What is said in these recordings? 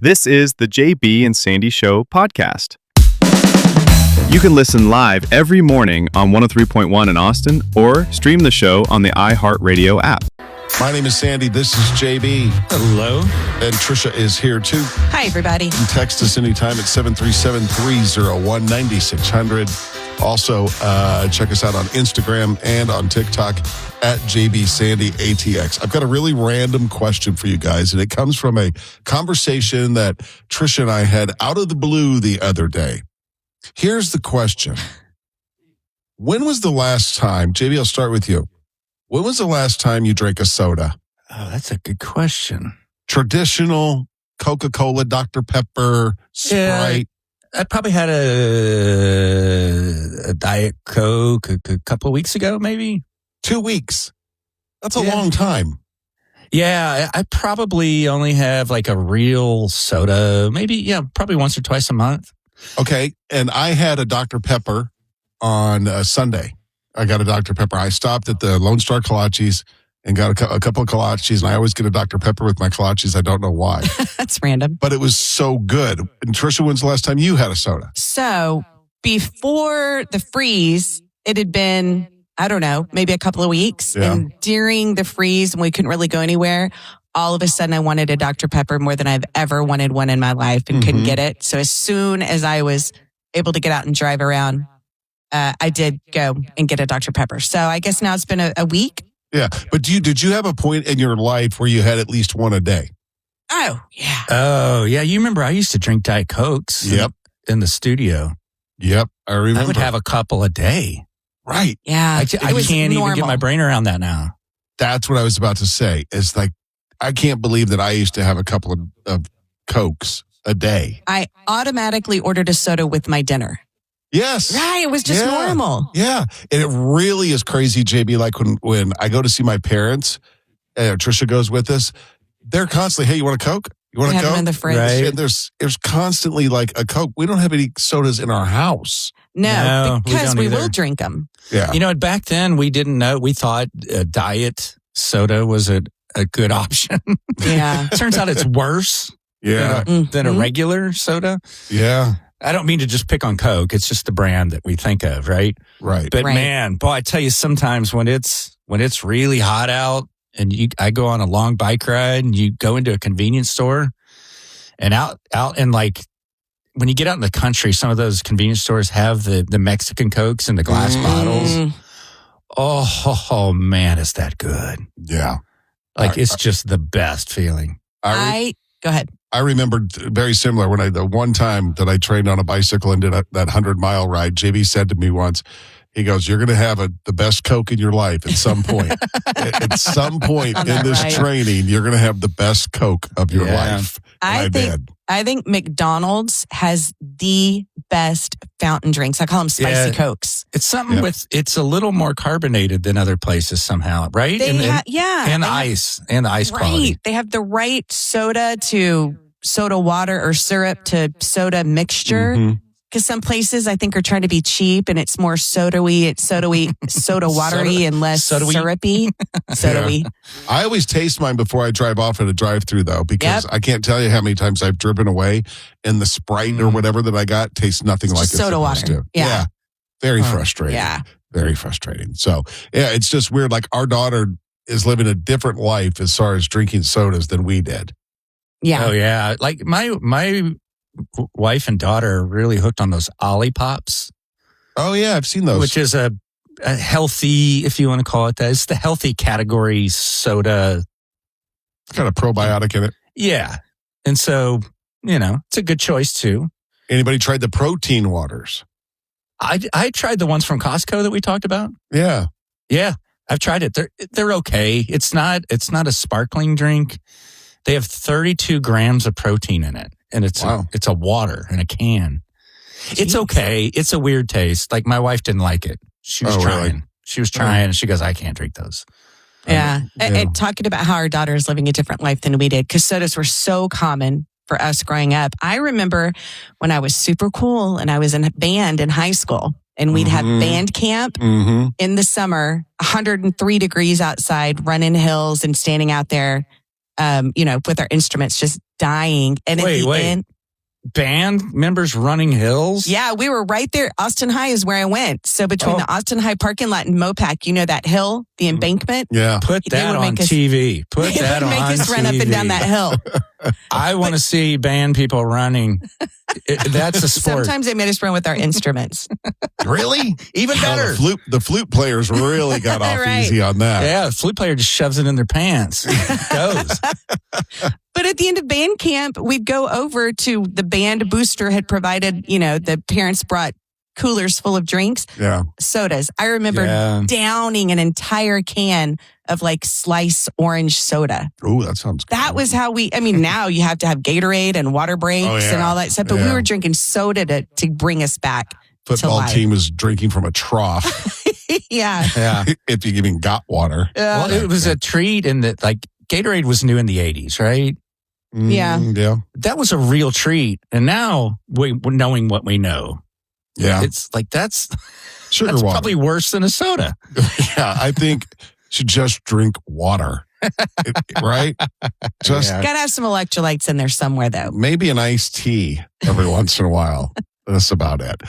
This is the JB and Sandy Show podcast. You can listen live every morning on 103.1 in Austin or stream the show on the iHeartRadio app. My name is Sandy. This is JB. Hello. And Tricia is here too. Hi, everybody. You can text us anytime at 737-301-9600. Also, check us out on Instagram and on TikTok at JBSandyATX. I've got a really random question for you guys, and it comes from a conversation that Tricia and I had out of the blue the other day. Here's the question. When was the last time, JB, I'll start with you. When was the last time you drank a soda? Oh, that's a good question. Traditional Coca-Cola, Dr. Pepper, Sprite. Yeah, I probably had a Diet Coke a couple of weeks ago, maybe. 2 weeks. That's a long time. Yeah, I probably only have like a real soda, maybe, probably once or twice a month. Okay, and I had a Dr. Pepper on Sunday. I got a Dr. Pepper. I stopped at the Lone Star Kolaches and got a couple of kolaches, and I always get a Dr. Pepper with my kolaches. I don't know why. That's random. But it was so good. And Tricia, when's the last time you had a soda? So before the freeze, it had been, I don't know, maybe a couple of weeks. Yeah. And during the freeze, when we couldn't really go anywhere, all of a sudden I wanted a Dr. Pepper more than I've ever wanted one in my life and couldn't get it. So as soon as I was able to get out and drive around, I did go and get a Dr. Pepper. So I guess now it's been a week. Yeah. But did you have a point in your life where you had at least one a day? Oh, yeah. Oh, yeah. You remember I used to drink Diet Cokes in the studio. Yep. I remember. I would have a couple a day. Right. Yeah. I can't even get my brain around that now. That's what I was about to say. It's like, I can't believe that I used to have a couple of Cokes a day. I automatically ordered a soda with my dinner. Yes. Right. It was just normal. Yeah. And it really is crazy, JB. Like when I go to see my parents, Tricia goes with us, they're constantly, hey, you want a Coke? You want a Coke? Have them in the fridge. Right. And there's constantly like a Coke. We don't have any sodas in our house. No, because we will drink them. Yeah. You know, back then we didn't know. We thought diet soda was a good option. Yeah. Turns out it's worse than a regular soda. Yeah. I don't mean to just pick on Coke. It's just the brand that we think of, right? Right. But man, boy, I tell you, sometimes when it's really hot out and I go on a long bike ride and you go into a convenience store and out and like when you get out in the country, some of those convenience stores have the Mexican Cokes in the glass bottles. Oh man, is that good? Yeah. Like it's just the best feeling. Go ahead. I remembered very similar when the one time that I trained on a bicycle and did that 100-mile ride, JB said to me once, he goes, you're going to have the best Coke in your life at some point. At some point in this training, you're going to have the best Coke of your life. I think McDonald's has the best fountain drinks. I call them spicy Cokes. It's something it's a little more carbonated than other places somehow, right? And the ice quality. They have the right soda to soda water or syrup to soda mixture. Because some places I think are trying to be cheap and it's more soda-y, soda watery and less syrupy. Soda-y. I always taste mine before I drive off at a drive-through though, because I can't tell you how many times I've driven away and the Sprite or whatever that I got tastes nothing like it's soda water. To. Yeah. Very frustrating. Yeah. Very frustrating. So it's just weird. Like our daughter is living a different life as far as drinking sodas than we did. Yeah. Oh yeah. Like my wife and daughter are really hooked on those Ollipops. Oh yeah, I've seen those. Which is a healthy, if you want to call it that. It's the healthy category soda. It's got a probiotic in it. Yeah. And so, it's a good choice too. Anybody tried the protein waters? I tried the ones from Costco that we talked about. Yeah. Yeah. I've tried it. They're okay. It's not a sparkling drink. They have 32 grams of protein in it. And it's a water in a can. Jeez. It's okay. It's a weird taste. Like my wife didn't like it. She was trying. Really? She was trying and she goes, I can't drink those. Yeah. And talking about how our daughter is living a different life than we did, because sodas were so common for us growing up. I remember when I was super cool and I was in a band in high school and we'd have band camp in the summer, 103 degrees outside, running hills and standing out there with our instruments just dying. And at the end, band members running hills? Yeah, we were right there. Austin High is where I went. So between the Austin High parking lot and Mopac, that hill, the embankment? Yeah. Put that on TV. Put that on TV. They would make us run up and down that hill. I want to see band people running. That's a sport. Sometimes they made us run with our instruments. Really? Even better. The flute players really got off easy on that. Yeah, the flute player just shoves it in their pants. Goes. But at the end of band camp, we'd go over to the band booster had provided, the parents brought coolers full of drinks. Yeah. Sodas. I remember downing an entire can of slice orange soda. Oh, that sounds good. That was how now you have to have Gatorade and water breaks and all that stuff. But we were drinking soda to bring us back. Football team was drinking from a trough. Yeah. If you even got water. Well, it was a treat in that, Gatorade was new in the 80s, right? Yeah. Yeah. That was a real treat. And now, knowing what we know, it's that's sugar water. Probably worse than a soda. Yeah, I think you should just drink water. Right? Just gotta have some electrolytes in there somewhere, though. Maybe an iced tea every once in a while. That's about it.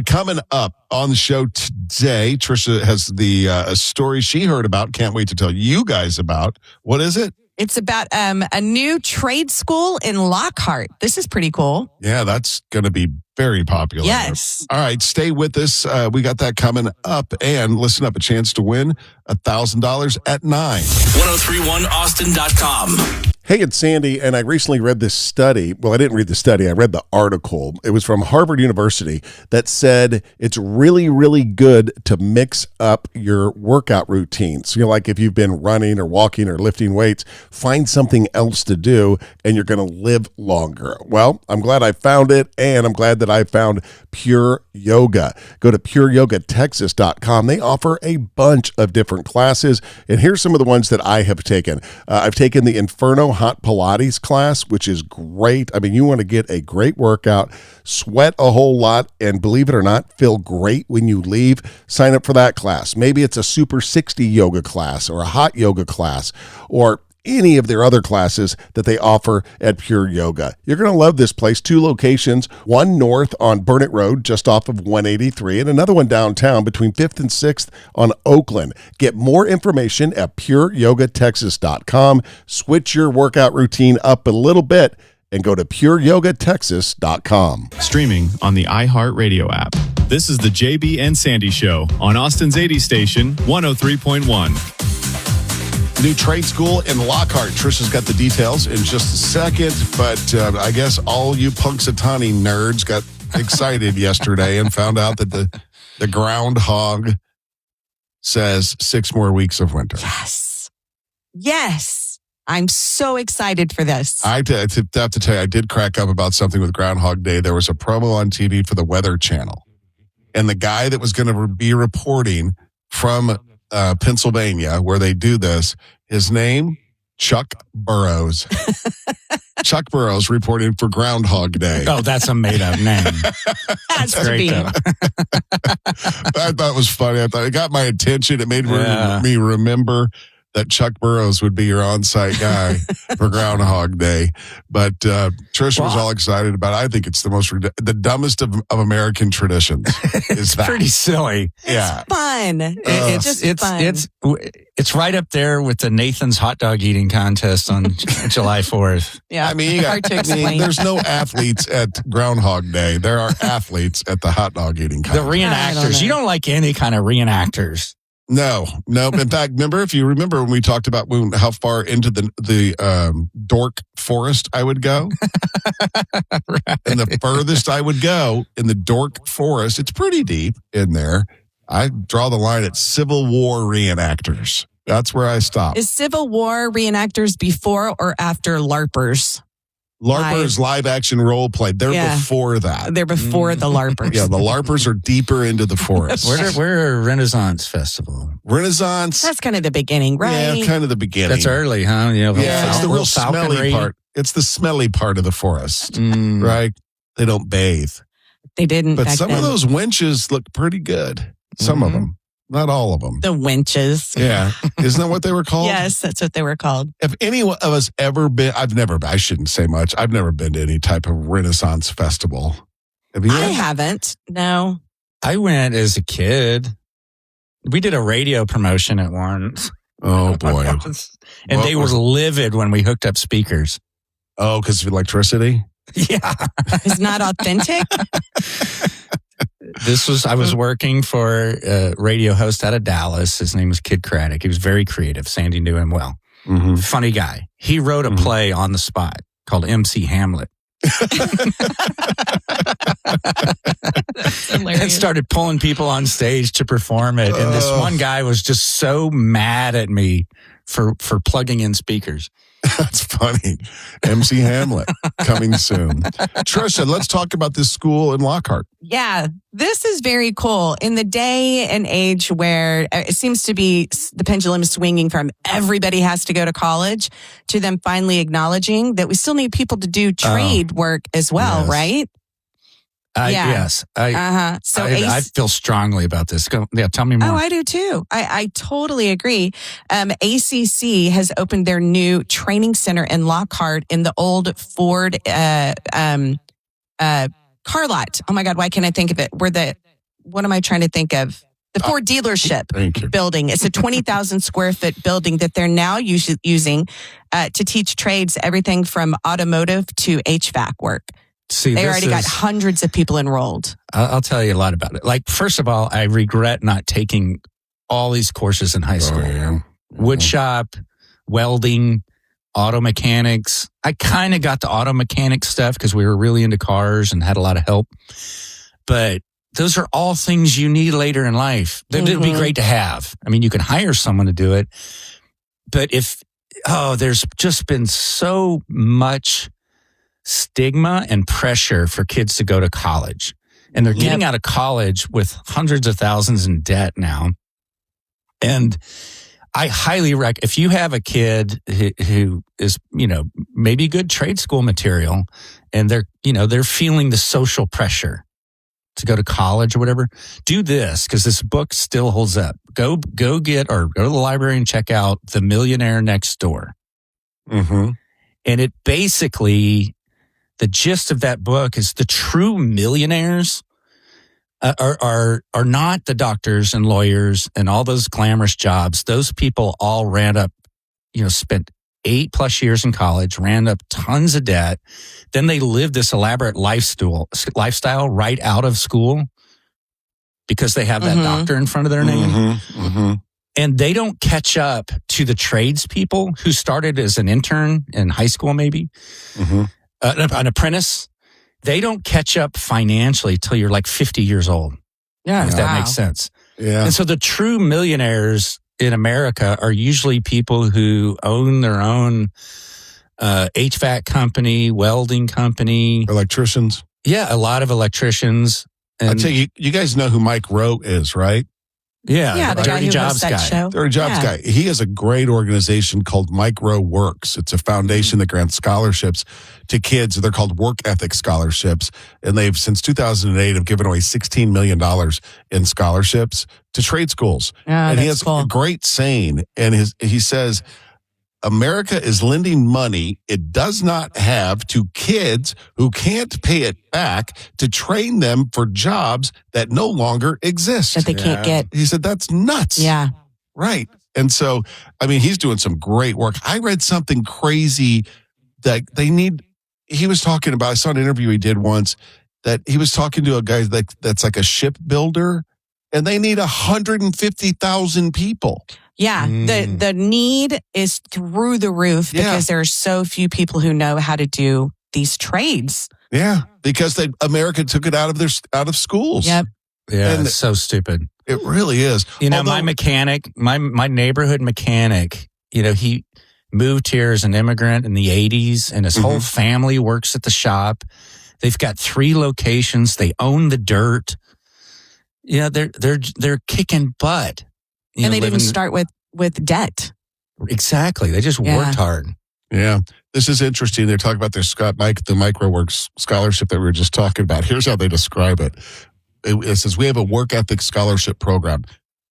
Coming up on the show today, Tricia has the story she heard about. Can't wait to tell you guys about. What is it? It's about a new trade school in Lockhart. This is pretty cool. Yeah, that's going to be very popular. Yes. All right, stay with us. We got that coming up. And listen up, a chance to win $1,000 at 9. 1031austin.com. Hey, it's Sandy, and I recently read this study. Well, I didn't read the study. I read the article. It was from Harvard University that said it's really, really good to mix up your workout routines. Like if you've been running or walking or lifting weights, find something else to do, and you're going to live longer. Well, I'm glad I found it, and I'm glad that I found Pure Yoga. Go to pureyogatexas.com. They offer a bunch of different classes, and here's some of the ones that I have taken. I've taken the Inferno Hot Pilates class, which is great. You want to get a great workout, sweat a whole lot, and believe it or not, feel great when you leave. Sign up for that class. Maybe it's a Super 60 yoga class or a hot yoga class or any of their other classes that they offer at Pure Yoga. You're going to love this place. 2 locations, one north on Burnett Road, just off of 183, and another one downtown between 5th and 6th on Oakland. Get more information at pureyogatexas.com. Switch your workout routine up a little bit and go to pureyogatexas.com. Streaming on the iHeartRadio app. This is the JB and Sandy Show on Austin's 80 station, 103.1. New trade school in Lockhart. Tricia's got the details in just a second, but I guess all you Punxsutawney nerds got excited yesterday and found out that the groundhog says 6 more weeks of winter. Yes. I'm so excited for this. I have to tell you, I did crack up about something with Groundhog Day. There was a promo on TV for the Weather Channel, and the guy that was going to be reporting from Pennsylvania, where they do this, his name, Chuck Burrows. Chuck Burrows reporting for Groundhog Day. Oh, that's a made-up name. That's great. I thought it was funny. I thought it got my attention. It made me remember that Chuck Burrows would be your on-site guy for Groundhog Day. But Tricia was all excited about it. I think it's the dumbest of American traditions. It's pretty silly. It's fun. It's just fun. It's right up there with the Nathan's hot dog eating contest on July 4th. Yeah, hard to explain. There's no athletes at Groundhog Day. There are athletes at the hot dog eating contest. The reenactors. You don't like any kind of reenactors. No. In fact, if you remember when we talked about how far into the Dork Forest I would go, right. And the furthest I would go in the Dork Forest, it's pretty deep in there. I draw the line at Civil War reenactors. That's where I stop. Is Civil War reenactors before or after LARPers? LARPers, live action role play. They're before that. They're before the LARPers. Yeah, the LARPers are deeper into the forest. We're a Renaissance festival. Renaissance. That's kind of the beginning, right? Yeah, kind of the beginning. That's early, huh? It's the real smelly part. It's the smelly part of the forest, right? They don't bathe. They didn't. But some of those winches look pretty good. Some of them. Not all of them. The winches. Yeah. Isn't that what they were called? Yes, that's what they were called. If any of us ever been, I shouldn't say much. I've never been to any type of Renaissance festival. Have you? I haven't. No. I went as a kid. We did a radio promotion at once. Oh, boy. And they were livid when we hooked up speakers. Oh, because of electricity? Yeah. It's not authentic? I was working for a radio host out of Dallas. His name was Kid Craddock. He was very creative. Sandy knew him well. Mm-hmm. Funny guy. He wrote a play on the spot called MC Hamlet. And started pulling people on stage to perform it. And this one guy was just so mad at me for plugging in speakers. That's funny. MC Hamlet coming soon. Tricia, let's talk about this school in Lockhart. Yeah, this is very cool. In the day and age where it seems to be the pendulum is swinging from everybody has to go to college to them finally acknowledging that we still need people to do trade work as well, yes. right? Yes. So I feel strongly about this. Tell me more. Oh, I do too. I totally agree. ACC has opened their new training center in Lockhart in the old Ford car lot. Oh my God, why can't I think of it? What am I trying to think of? The Ford dealership building. It's a 20,000 square foot building that they're now using to teach trades, everything from automotive to HVAC work. See, they already got hundreds of people enrolled. I'll tell you a lot about it. Like, first of all, I regret not taking all these courses in high school. Wood shop, welding, auto mechanics. I kind of got the auto mechanic stuff because we were really into cars and had a lot of help. But those are all things you need later in life. It'd be great to have. I mean, you can hire someone to do it. But there's just been so much stigma and pressure for kids to go to college. And they're getting out of college with hundreds of thousands in debt now. And I highly recommend, if you have a kid who is, maybe good trade school material and they're feeling the social pressure to go to college or whatever, do this because this book still holds up. Go get or go to the library and check out The Millionaire Next Door. Mm-hmm. And it basically, the gist of that book is the true millionaires are not the doctors and lawyers and all those glamorous jobs. Those people all ran up, spent 8+ years in college, ran up tons of debt. Then they lived this elaborate lifestyle right out of school because they have that doctor in front of their name. Mm-hmm. And they don't catch up to the tradespeople who started as an intern in high school, maybe. An apprentice. They don't catch up financially till you're like 50 years old. Yeah, if that makes sense. Yeah. And so the true millionaires in America are usually people who own their own HVAC company, welding company. Electricians. Yeah, a lot of electricians. And I'll tell you, you guys know who Mike Rowe is, right? Yeah, the guy Dirty who Jobs hosts that guy. show. Dirty Jobs guy. He has a great organization called Mike Rowe Works. It's a foundation that grants scholarships to kids. They're called work ethic scholarships. And they've, since 2008, have given away $16 million in scholarships to trade schools. And he has a great saying. And he says, America is lending money it does not have to kids who can't pay it back to train them for jobs that no longer exist. That they can't get. He said, that's nuts. Yeah. Right. And so, I mean, he's doing some great work. I read something crazy that he was talking about, I saw an interview he did once that he was talking to a guy that's like a shipbuilder and they need 150,000 people. Yeah, the need is through the roof because there are so few people who know how to do these trades. Yeah, because America took it out of schools. Yep. Yeah, and it's so stupid. It really is. My mechanic, my neighborhood mechanic, he moved here as an immigrant in the 80s and his whole family works at the shop. They've got 3 locations. They own the dirt. They're kicking butt. And they didn't start with debt. Exactly. They just worked hard. Yeah. This is interesting. They're talking about their the MicroWorks scholarship that we were just talking about. Here's how they describe it. It says, we have a work ethic scholarship program.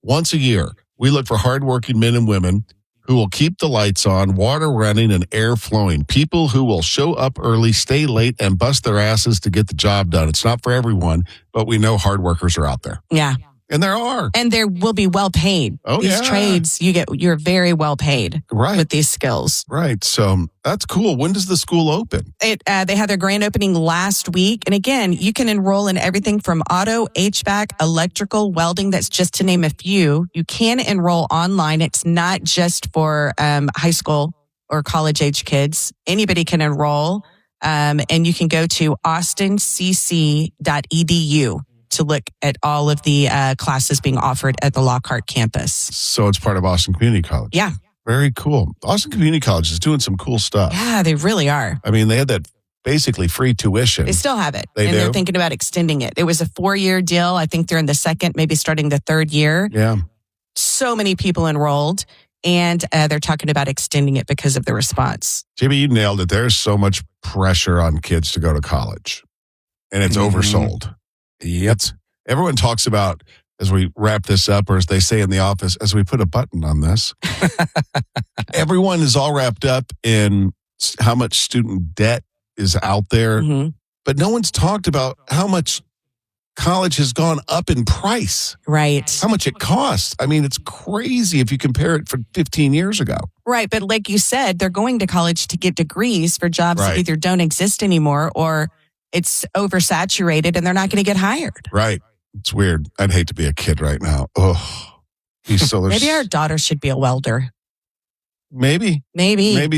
Once a year, we look for hardworking men and women who will keep the lights on, water running, and air flowing. People who will show up early, stay late, and bust their asses to get the job done. It's not for everyone, but we know hard workers are out there. Yeah. And there are. And there will be well paid. Oh, these yeah. trades, you're very well paid with these skills. Right. So that's cool. When does the school open? They had their grand opening last week. And again, you can enroll in everything from auto, HVAC, electrical, welding. That's just to name a few. You can enroll online. It's not just for high school or college age kids. Anybody can enroll. And you can go to austincc.edu. to look at all of the classes being offered at the Lockhart campus. So it's part of Austin Community College. Yeah. Very cool. Austin Community College is doing some cool stuff. Yeah, they really are. I mean, they had that basically free tuition. They still have it. They do? They're thinking about extending it. It was a 4-year deal. I think they're in the second, maybe starting the third year. Yeah. So many people enrolled, and they're talking about extending it because of the response. JB, you nailed it. There's so much pressure on kids to go to college, and it's oversold. Yep. Everyone talks about, as we wrap this up, or as they say in the office, as we put a button on this, everyone is all wrapped up in how much student debt is out there. Mm-hmm. But no one's talked about how much college has gone up in price. Right. How much it costs. I mean, it's crazy if you compare it for 15 years ago. Right. But like you said, they're going to college to get degrees for jobs that either don't exist anymore or it's oversaturated and they're not going to get hired. Right. It's weird. I'd hate to be a kid right now. Oh, maybe our daughter should be a welder. Maybe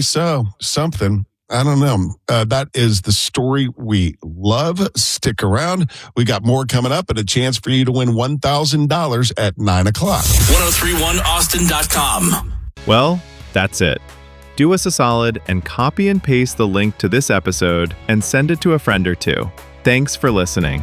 so. Something. I don't know. That is the story we love. Stick around. We got more coming up and a chance for you to win $1,000 at 9 o'clock. 1031austin.com. Well, that's it. Do us a solid and copy and paste the link to this episode and send it to a friend or two. Thanks for listening.